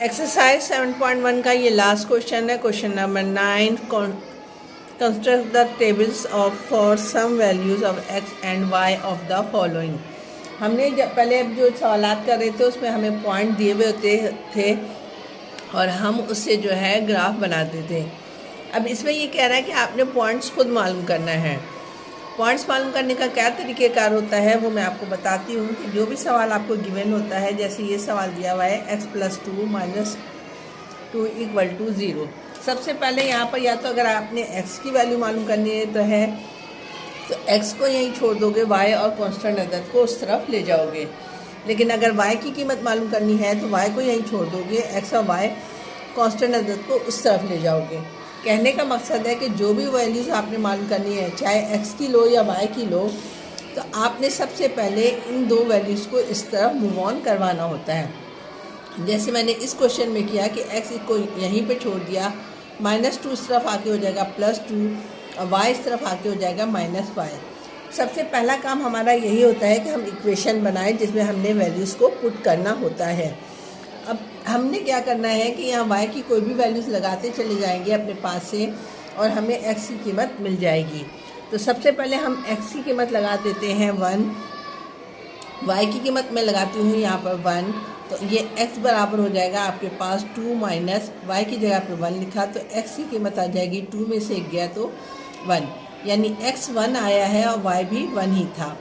Exercise 7.1 का ये last question है, question number 9। Construct the tables of for some values of x and y of the following. हमने जब पहले जो सवालात कर रहे थे उसमें हमें पॉइंट दिए हुए होते थे और हम उससे जो है ग्राफ बनाते थे। अब इसमें ये कह रहा है कि आपने पॉइंट्स खुद मालूम करना है। पॉइंट्स मालूम करने का क्या तरीक़ेकार होता है वो मैं आपको बताती हूँ कि जो भी सवाल आपको गिवन होता है, जैसे ये सवाल दिया हुआ है x+2 - 2 = 0। सबसे पहले यहाँ पर या तो अगर आपने x की वैल्यू मालूम करनी है तो x को यहीं छोड़ दोगे, y और कांस्टेंट अदद को उस तरफ ले जाओगे। लेकिन अगर y की कीमत मालूम करनी है तो y को यहीं छोड़ दोगे, x और y कांस्टेंट अदद को उस तरफ ले जाओगे। कहने का मकसद है कि जो भी वैल्यूज़ आपने मालूम करनी है, चाहे x की लो या y की लो, तो आपने सबसे पहले इन दो वैल्यूज़ को इस तरफ मूव ऑन करवाना होता है। जैसे मैंने इस क्वेश्चन में किया कि x को यहीं पे छोड़ दिया, -2 इस तरफ आके हो जाएगा +2 और y इस तरफ आके हो जाएगा -y। सबसे पहला काम हमारा यही होता है कि हम इक्वेशन बनाएं जिसमें हमने वैल्यूज़ को पुट करना होता है। अब हमने क्या करना है कि यहाँ y की कोई भी वैल्यूज़ लगाते चले जाएंगे अपने पास से और हमें x की कीमत मिल जाएगी। तो सबसे पहले हम x की कीमत लगा देते हैं 1, y की कीमत मैं लगाती हूँ यहाँ पर 1, तो ये x बराबर हो जाएगा आपके पास 2 माइनस y की जगह पर 1 लिखा तो x की कीमत आ जाएगी 2 में से 1 गया तो 1, यानी x 1 आया है और y भी 1 ही था।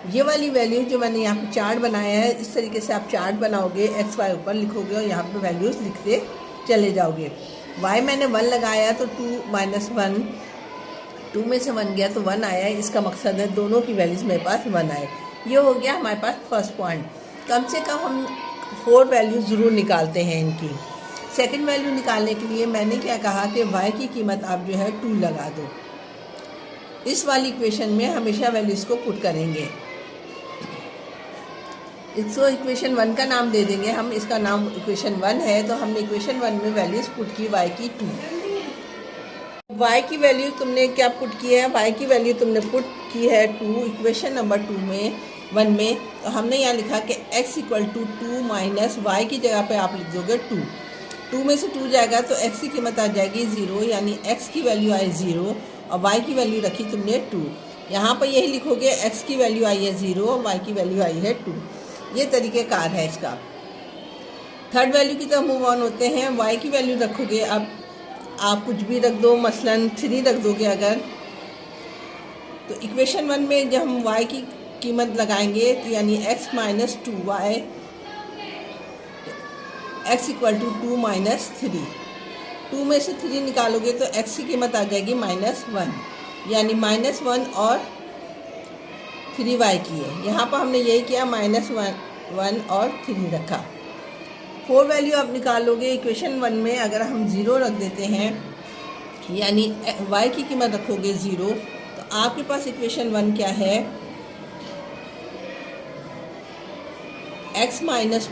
ये वाली वैल्यू जो मैंने यहाँ पे चार्ट बनाया है, इस तरीके से आप चार्ट बनाओगे, एक्स वाई ऊपर लिखोगे और यहाँ पे वैल्यूज़ लिखते चले जाओगे। y मैंने 1 लगाया तो 2 - 1, 2 में से 1 गया तो 1 आया। इसका मकसद है दोनों की वैल्यूज़ मेरे पास 1 आए। ये हो गया हमारे पास फर्स्ट पॉइंट। कम से कम हम 4 वैल्यूज़ ज़रूर निकालते हैं इनकी। सेकेंड वैल्यू निकालने के लिए मैंने क्या कहा कि y की कीमत आप जो है 2 लगा दो। इस वाली इक्वेशन में हमेशा वैल्यूज़ को पुट करेंगे। इसको इक्वेशन 1 का नाम दे देंगे हम, इसका नाम इक्वेशन 1 है। तो हमने इक्वेशन 1 में वैल्यूज़ पुट की y की 2। y की वैल्यू तुमने क्या पुट की है? y की वैल्यू तुमने पुट की है 2 इक्वेशन नंबर 1 में। तो हमने यहाँ लिखा कि x = 2 माइनस y की जगह पे आप लिख दोगे 2। 2 में से 2 जाएगा तो x की कीमत आ जाएगी 0, यानी x की वैल्यू आई 0 और y की वैल्यू रखी तुमने 2। यहाँ पर यही लिखोगे x की वैल्यू आई है 0 और y की वैल्यू आई है 2। ये तरीक़ेकार है इसका। थर्ड वैल्यू की तरफ मूव ऑन होते हैं। y की वैल्यू रखोगे, अब आप कुछ भी रख दो, मसलन 3 रख दोगे अगर, तो इक्वेशन 1 में जब हम y की कीमत लगाएंगे तो यानी x - 2y, x = 2 - 3। 2 में से 3 निकालोगे तो x की कीमत आ जाएगी -1, यानी -1 और 3y की है। यहाँ पर हमने यही किया, -1 और 3 रखा। 4 वैल्यू आप निकालोगे इक्वेशन 1 में। अगर हम 0 रख देते हैं, यानी y की कीमत रखोगे 0, तो आपके पास इक्वेशन 1 क्या है? x -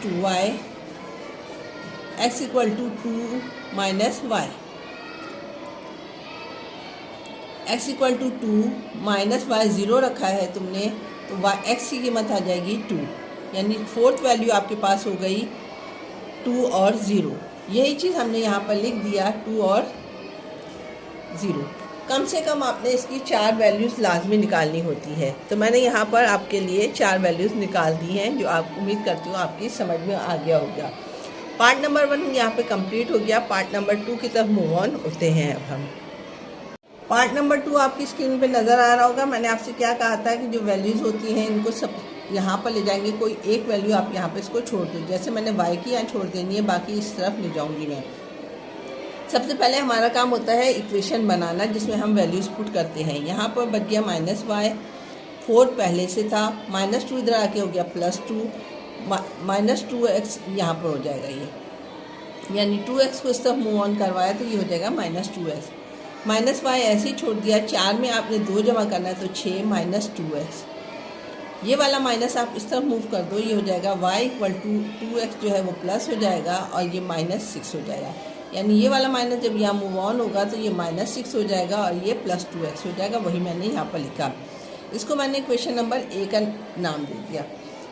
2y, x = 2 - y, x = 2 - y 0 रखा है तुमने, तो x की कीमत आ जाएगी 2, यानी फोर्थ वैल्यू आपके पास हो गई 2 और 0। यही चीज़ हमने यहाँ पर लिख दिया, 2 और 0। कम से कम आपने इसकी 4 वैल्यूज़ लाजमी निकालनी होती है। तो मैंने यहाँ पर आपके लिए 4 वैल्यूज़ निकाल दी हैं, जो आप उम्मीद करती हूँ आपकी समझ में आ गया होगा। पार्ट नंबर 1 यहाँ पे कंप्लीट हो गया। पार्ट नंबर 2 की तरफ मूव ऑन होते हैं अब हम। पार्ट नंबर 2 आपकी स्क्रीन पे नज़र आ रहा होगा। मैंने आपसे क्या कहा था कि जो वैल्यूज़ होती हैं इनको सब यहाँ पर ले जाएंगे। कोई एक वैल्यू आप यहाँ पे इसको छोड़ दो, जैसे मैंने y की यहाँ छोड़ देनी है, बाकी इस तरफ ले जाऊँगी मैं। सबसे पहले हमारा काम होता है इक्वेशन बनाना, जिसमें हम वैल्यूज़ पुट करते हैं। यहाँ पर बच गया -y, 4 पहले से था, -2 इधर आके हो गया +2, -2x यहाँ पर हो जाएगा ये, यानी 2x को इस तरफ मूव ऑन करवाया तो ये हो जाएगा -2x। -y ऐसे ही छोड़ दिया। 4 में आपने 2 जमा करना है तो 6 - 2x। ये वाला माइनस आप इस तरफ मूव कर दो, ये हो जाएगा y = 2x जो है वो प्लस हो जाएगा और ये -6 हो जाएगा। यानी ये वाला माइनस जब यहाँ मूव ऑन होगा तो ये -6 हो जाएगा और ये +2x हो जाएगा। वही मैंने यहाँ पर लिखा। इसको मैंने क्वेश्चन नंबर 1 का नाम दे दिया।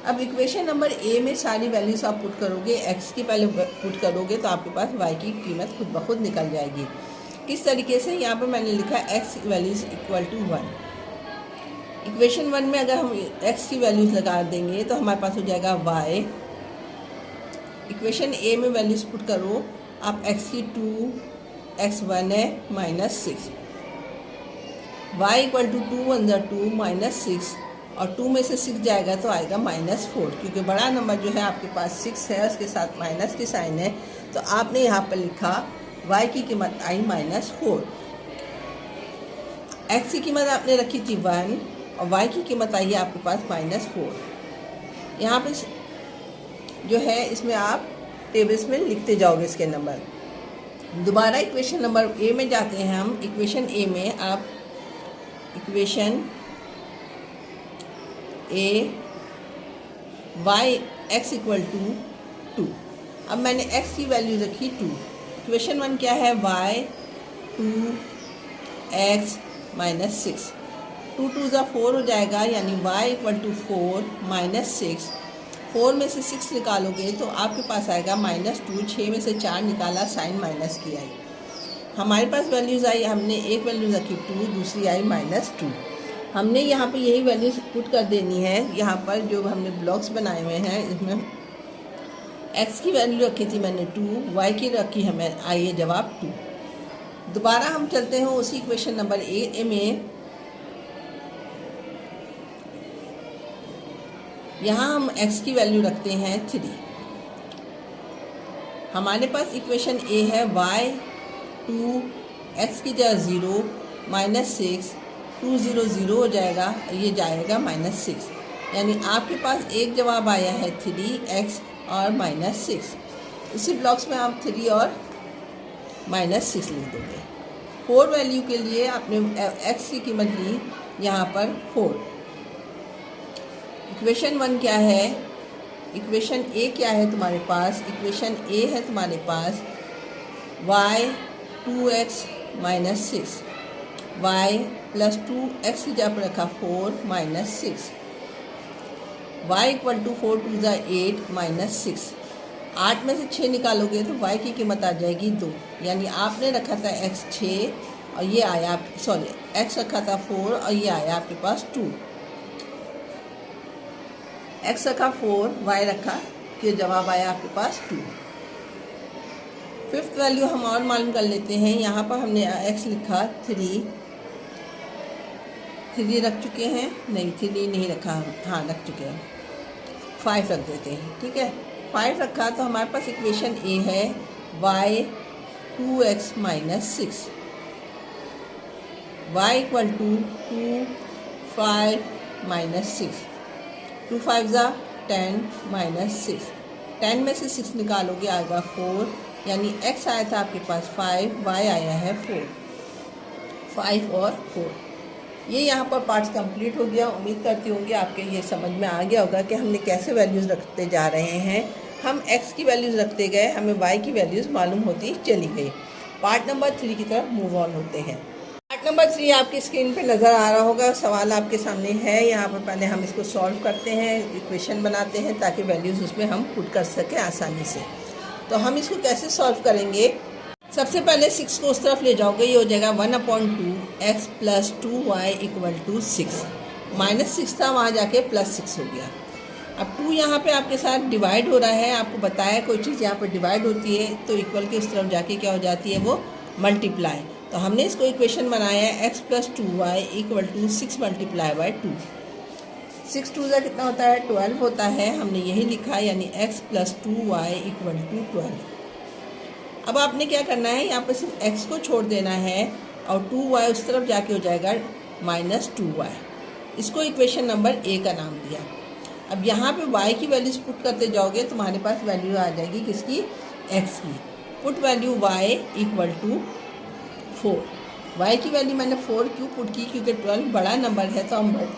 अब इक्वेशन नंबर ए में सारी वैल्यूज़ आप पुट करोगे, एक्स की पहले पुट करोगे तो आपके पास वाई की कीमत खुद ब खुद निकल जाएगी। किस तरीके से? यहाँ पर मैंने लिखा x values equal to 1। Equation 1 में अगर हम एक्स की वैल्यूज़ लगा देंगे तो हमारे पास हो जाएगा वाई। इक्वेशन ए में वैल्यूज़ पुट करो आप, एक्स की 2, x1 है -6, y इक्वल टू 2 1 ज़ा 2 -6, और 2 में से 6 जाएगा तो आएगा -4, क्योंकि बड़ा नंबर जो है आपके पास 6 है, उसके साथ माइनस की साइन है, तो आपने यहाँ पर लिखा y की कीमत आई -4। x की कीमत आपने रखी थी 1 और y की कीमत आई है आपके पास -4। यहाँ पे जो है इसमें आप टेबल्स में लिखते जाओगे इसके नंबर। दोबारा इक्वेशन नंबर ए में जाते हैं हम। इक्वेशन ए में आप equation A y x equal to 2। अब मैंने x की वैल्यू रखी 2। इक्वेशन 1 क्या है? y 2x -6, 2 2 ज़ा 4 हो जाएगा, यानी y इक्वल टू 4 -6। 4 में से 6 निकालोगे तो आपके पास आएगा -2। 6 में से 4 निकाला, साइन माइनस की आई। हमारे पास वैल्यूज़ आई, हमने एक वैल्यू रखी 2, दूसरी आई -2। हमने यहाँ पे यही वैल्यूज पुट कर देनी है। यहाँ पर जो हमने ब्लॉक्स बनाए हुए हैं इसमें x की वैल्यू रखी थी मैंने 2, y की रखी है मैं, आई है जवाब 2। दोबारा हम चलते हैं उसी इक्वेशन नंबर ए में। यहाँ हम x की वैल्यू रखते हैं 3। हमारे पास इक्वेशन ए है y 2 x की जगह 0 -6, 2 0 0 हो जाएगा, ये जाएगा -6, यानी आपके पास एक जवाब आया है 3x और -6। इसी ब्लॉक्स में आप 3 और -6 लिख दोगे। 4 वैल्यू के लिए आपने x की कीमत ली यहाँ पर 4। इक्वेशन 1 क्या है? इक्वेशन ए क्या है तुम्हारे पास? इक्वेशन ए है तुम्हारे पास y 2x -6, y plus 2x की जगह पर रखा 4 -6, y इक्वल टू 4 2 ज़ा 8 -6। 8 में से 6 निकालोगे तो y की कीमत आ जाएगी 2, यानी आपने रखा था x 6 और ये आया, सॉरी x रखा था 4 और ये आया आपके पास 2। x रखा 4, y रखा, कि जवाब आया आपके पास 2। फिफ्थ वैल्यू हम और मालूम कर लेते हैं। यहाँ पर हमने x लिखा 3 रख चुके हैं, नहीं 3 नहीं रखा हम, हाँ रख चुके हैं, 5 रख देते हैं, ठीक है। 5 रखा तो हमारे पास इक्वेशन ए है y 2x -6, y equal to 2 5 -6, 2 5 ज़ा 10 -6। 10 में से 6 निकालोगे आएगा 4, यानी x आया था आपके पास 5, y आया है 4। 5 और 4, ये यहाँ पर पार्ट्स कंप्लीट हो गया। उम्मीद करती हूँ कि आपके ये समझ में आ गया होगा कि हमने कैसे वैल्यूज़ रखते जा रहे हैं। हम x की वैल्यूज़ रखते गए, हमें y की वैल्यूज़ मालूम होती चली गई। पार्ट नंबर 3 की तरफ मूव ऑन होते हैं। पार्ट नंबर 3 आपकी स्क्रीन पे नज़र आ रहा होगा, सवाल आपके सामने है। यहाँ पर पहले हम इसको सॉल्व करते हैं, इक्वेशन बनाते हैं ताकि वैल्यूज़ उसमें हम पुट कर सकें आसानी से। तो हम इसको कैसे सॉल्व करेंगे? सबसे पहले 6 को उस तरफ ले जाओगे, ये हो जाएगा 1/2 x plus 2y equal to 6। -6 था, वहाँ जाके +6 हो गया। अब 2 यहाँ पे आपके साथ डिवाइड हो रहा है। आपको बताया कोई चीज़ यहाँ पर डिवाइड होती है तो इक्वल के उस तरफ जाके क्या हो जाती है, वो मल्टीप्लाई। तो हमने इसको इक्वेशन बनाया है x plus 2y equal to 6 × 2। 6 2 कितना होता है? 12 होता है। हमने यही लिखा, यानी x plus 2y equal to 12। अब आपने क्या करना है, यहाँ पर सिर्फ x को छोड़ देना है और 2y उस तरफ जाके हो जाएगा -2y। इसको इक्वेशन नंबर ए का नाम दिया। अब यहाँ पे y की वैल्यूज पुट करते जाओगे, तुम्हारे पास वैल्यू आ जाएगी किसकी? x की। Put value y equal to 4। y की वैल्यू मैंने 4 क्यों पुट की? क्योंकि 12 बड़ा नंबर है तो हम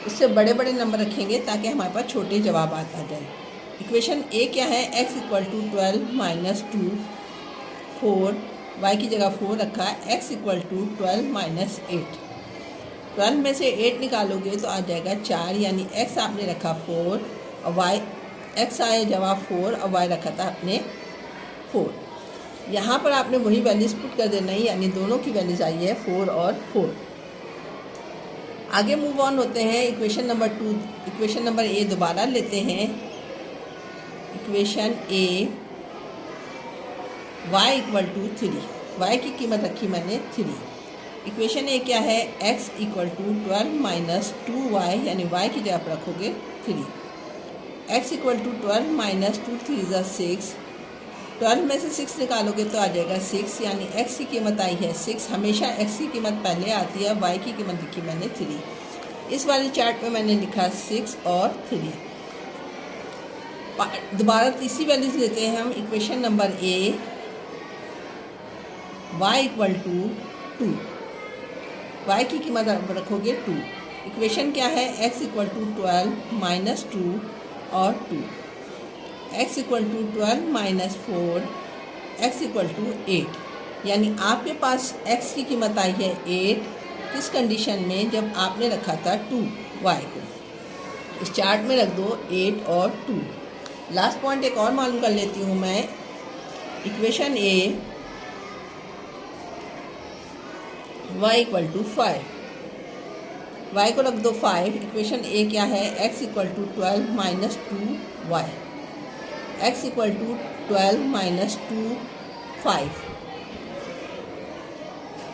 उससे बड़े बड़े नंबर रखेंगे ताकि हमारे पास छोटे जवाब आ जाए। इक्वेशन ए क्या है? x इक्वल टू 12 - 2 4, y की जगह 4 रखा, x इक्वल टू 12 - 8। 12 में से 8 निकालोगे तो आ जाएगा 4, यानी x आपने रखा 4 और वाई एक्स आया जवाब 4 और वाई रखा था आपने 4। यहाँ पर आपने वही वैल्यूज पुट कर देना है, यानी दोनों की वैल्यूज आई है 4 और 4। आगे मूव ऑन होते हैं equation number 2। Equation number A दोबारा लेते हैं। Equation A y equal to 3, y की कीमत रखी मैंने 3। इक्वेशन ए क्या है, x equal to 12 minus 2y, यानी y की जगह पर रखोगे 3। x इक्वल टू 12 माइनस 2 3 ज़ा 6। 12 में से 6 निकालोगे तो आ जाएगा 6, यानी x की कीमत आई है 6। हमेशा x की कीमत पहले आती है, y की कीमत लिखी मैंने 3। इस वाले चार्ट में मैंने लिखा 6 और 3। दोबारा तीसरी वैल्यूज लेते हैं हम। Equation number A y equal to 2, y की कीमत रखोगे 2। इक्वेशन क्या है, x इक्वल टू 12 माइनस 2 और 2। x equal to 12 minus 4, x equal to 8, यानी आपके पास x की कीमत आई है 8। किस कंडीशन में, जब आपने रखा था 2y को। इस चार्ट में रख दो 8 और 2। लास्ट पॉइंट एक और मालूम कर लेती हूँ मैं। Equation A y equal to 5, y को रख दो 5। इक्वेशन ए क्या है, x equal to 12 minus 2y, x equal to 12 minus 2 5,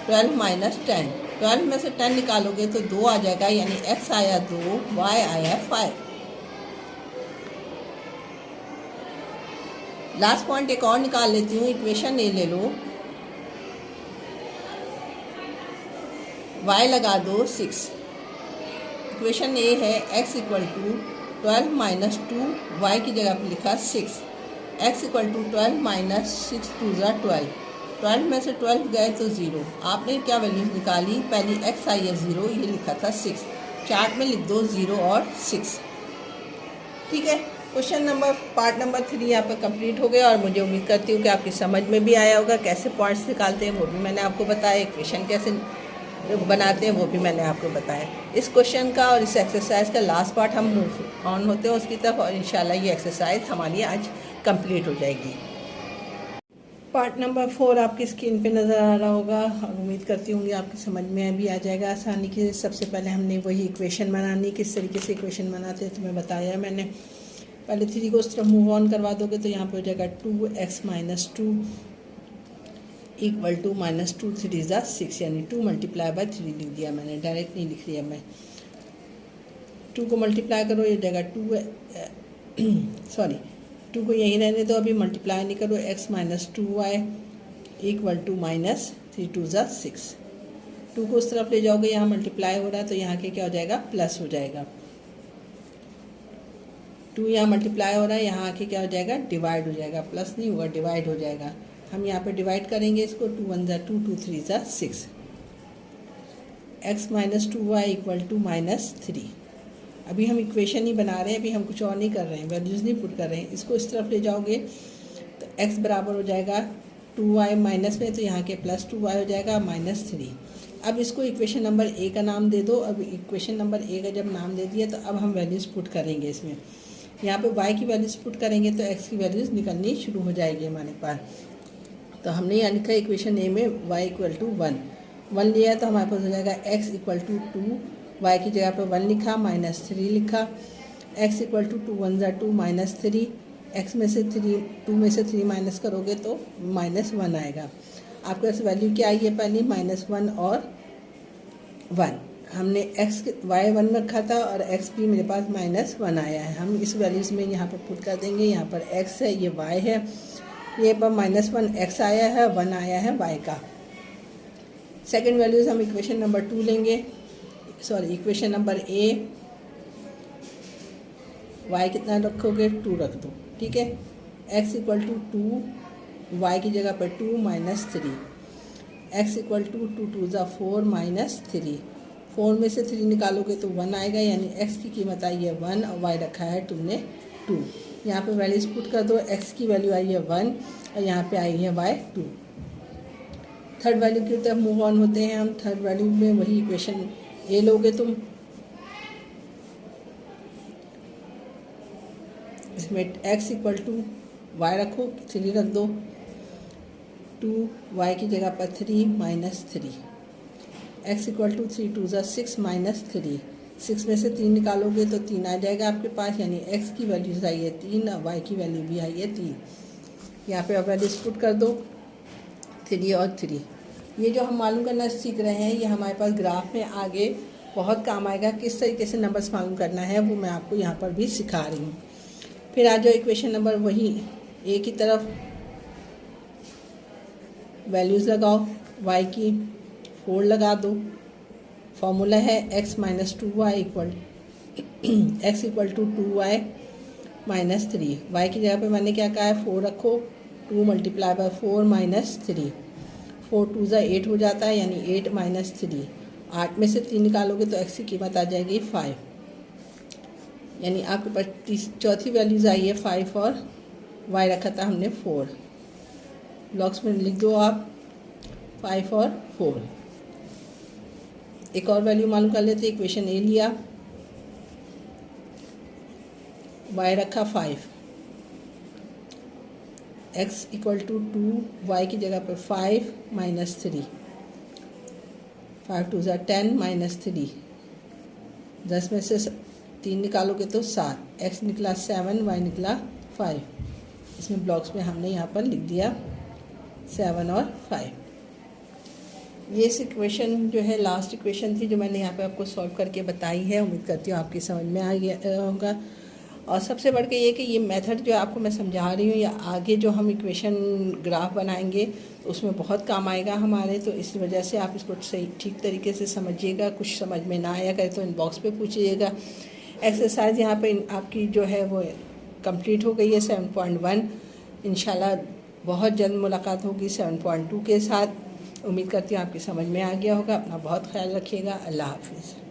12 minus 10। 12 में से 10 निकालोगे तो 2 आ जाएगा, यानी x आया 2, y आया 5। लास्ट पॉइंट एक और निकाल लेती हूँ। इक्वेशन ए ले लो, y लगा दो 6। इक्वेशन ए है x equal to 12 minus 2, y की जगह पर लिखा 6। x इक्वल टू 12 माइनस 6 2 ज़ा 12। 12 में से 12 गए तो 0। आपने क्या वैल्यूज निकाली, पहली x आई है 0, ये लिखा था 6। चार्ट में लिख दो 0 और 6। ठीक है, क्वेश्चन नंबर पार्ट नंबर 3 यहाँ पर कंप्लीट हो गया और मुझे उम्मीद करती हूँ कि आपकी समझ में भी आया होगा। कैसे पॉइंट्स निकालते हैं वो भी मैंने आपको बताया, इक्वेशन कैसे बनाते हैं वो भी मैंने आपको बताया। इस क्वेश्चन का और इस एक्सरसाइज का लास्ट पार्ट हम मूव ऑन होते हैं उसकी तरफ, और इंशाल्लाह ये एक्सरसाइज हमारी आज कंप्लीट हो जाएगी। पार्ट नंबर 4 आपकी स्क्रीन पे नज़र आ रहा होगा और उम्मीद करती हूँ आपकी समझ में भी आ जाएगा आसानी की। सबसे पहले हमने वही इक्वेशन बनानी, किस तरीके से इक्वेशन बनाते हैं तुम्हें बताया मैंने। पहले 3 को उस तरफ मूव ऑन करवा दोगे तो यहाँ पे हो जाएगा 2x minus 2 equal to minus 2 3 ज़ा 6, यानी 2 मल्टीप्लाई बाय 3 लिख दिया मैंने, डायरेक्ट नहीं लिख लिया मैं। 2 को मल्टीप्लाई करो, ये जगह 2 को यहीं रहने दो, अभी मल्टीप्लाई नहीं करो। x minus 2y equal to minus 3 2 ज़ा 6। 2 को उस तरफ ले जाओगे, यहाँ मल्टीप्लाई हो रहा है तो यहाँ के क्या हो जाएगा, प्लस हो जाएगा। 2 यहाँ मल्टीप्लाई हो रहा है, यहाँ आके क्या हो जाएगा, डिवाइड हो जाएगा। प्लस नहीं होगा, डिवाइड हो जाएगा। हम यहाँ पे डिवाइड करेंगे इसको, 2 1 ज़ा 2 2 3 ज़ा 6। x minus 2y equal to minus 3। अभी हम इक्वेशन ही बना रहे हैं, अभी हम कुछ और नहीं कर रहे हैं, वैल्यूज़ नहीं पुट कर रहे हैं। इसको इस तरफ ले जाओगे तो x बराबर हो जाएगा 2y माइनस में, तो यहाँ के प्लस 2y हो जाएगा माइनस 3। अब इसको इक्वेशन नंबर ए का नाम दे दो। अब इक्वेशन नंबर ए का जब नाम दे दिया तो अब हम वैल्यूज़ पुट करेंगे इसमें। यहाँ पे y की वैल्यूज़ पुट करेंगे तो x की वैल्यूज़ निकलनी शुरू हो जाएगी हमारे पास। तो हमने यहाँ लिखा इक्वेशन ए में y इक्वल टू 1 लिया तो हमारे पास हो जाएगा x इक्वल टू 2, y की जगह पर 1 लिखा, माइनस 3 लिखा। x इक्वल टू 2 1 ज़ा 2 माइनस 3, x में से 2 में से 3 माइनस करोगे तो माइनस 1 आएगा। आपके पास वैल्यू क्या आई है, पहली -1 और 1। हमने y 1 रखा था और x भी मेरे पास -1 आया है। हम इस वैल्यूज़ में यहाँ पर पुट कर देंगे। यहाँ पर x है, ये y है, ये पर -1 x आया है, 1 आया है y का। सेकंड वैल्यूज़ हम इक्वेशन नंबर 2 लेंगे, इक्वेशन नंबर ए। y कितना रखोगे, 2 रख दो, ठीक है। x इक्वल टू 2, y की जगह पर 2 माइनस 3। x इक्वल टू 2 2 ज़ा 4 माइनस 3। 4 में से 3 निकालोगे तो 1 आएगा, यानी x की कीमत आई है 1 और y रखा है तुमने 2। यहाँ पे वैल्यूज़ पुट कर दो, x की वैल्यू आई है 1 और यहाँ पे आई है y 2। थर्ड वैल्यू की तरफ मूव ऑन होते हैं हम। थर्ड वैल्यू में वही इक्वेशन ए लोगे तुम। इसमें x इक्वल टू वाई रखो, 3 रख दो, 2y की जगह पर 3 माइनस 3, x इक्वल टू 3 2 ज़ा 6 माइनस 3, 6 में से 3 निकालोगे तो 3 आ जाएगा आपके पास, यानी x की वैल्यूज़ आई है 3 और y की वैल्यू भी आई है 3। यहाँ पे अब वैल्यूज पुट कर दो, 3 और 3। ये जो हम मालूम करना सीख रहे हैं ये हमारे पास ग्राफ में आगे बहुत काम आएगा। किस तरीके से नंबर्स मालूम करना है वो मैं आपको यहाँ पर भी सिखा रही हूँ। फिर आ जाओ इक्वेशन नंबर वही ए की तरफ, वैल्यूज़ लगाओ, y की 4 लगा दो, फॉर्मूला है x minus 2y equal x equal to 2y minus 3। y की जगह पे मैंने क्या कहा है 4 रखो, 2 मल्टीप्लाई बाय 4 माइनस 3, 4 2 ज़ा 8 हो जाता है, यानी 8 माइनस 3। 8 में से 3 निकालोगे तो x की कीमत आ जाएगी 5, यानी आपके पास चौथी वैल्यूज़ आई है 5 और y रखा था हमने 4। ब्लॉक्स में लिख दो आप 5 और 4। एक और वैल्यू मालूम कर लेते, इक्वेशन ए लिया, y रखा 5, x इक्वल टू 2, y की जगह पर 5 माइनस 3, 5 2 ज़ा 10 माइनस 3, 10 में से 3 निकालोगे तो 7, x निकला 7, y निकला 5। इसमें ब्लॉक्स में हमने यहाँ पर लिख दिया 7 और 5। ये इक्वेशन जो है लास्ट इक्वेशन थी जो मैंने यहाँ पे आपको सॉल्व करके बताई है। उम्मीद करती हूँ आपकी समझ में आ गया होगा। और सबसे बढ़ के ये कि ये मेथड जो आपको मैं समझा रही हूँ या आगे जो हम इक्वेशन ग्राफ बनाएंगे तो उसमें बहुत काम आएगा हमारे। तो इस वजह से आप इसको सही ठीक तरीके से समझिएगा। कुछ समझ में ना आया करे तो इनबॉक्स पे पूछिएगा। एक्सरसाइज यहाँ पे आपकी जो है वो कंप्लीट हो गई है 7.1। इंशाल्लाह बहुत जल्द मुलाकात होगी 7.2 के साथ। उम्मीद करती हूँ आपकी समझ में आ गया होगा। अपना बहुत ख्याल रखिएगा। अल्लाह हाफिज़।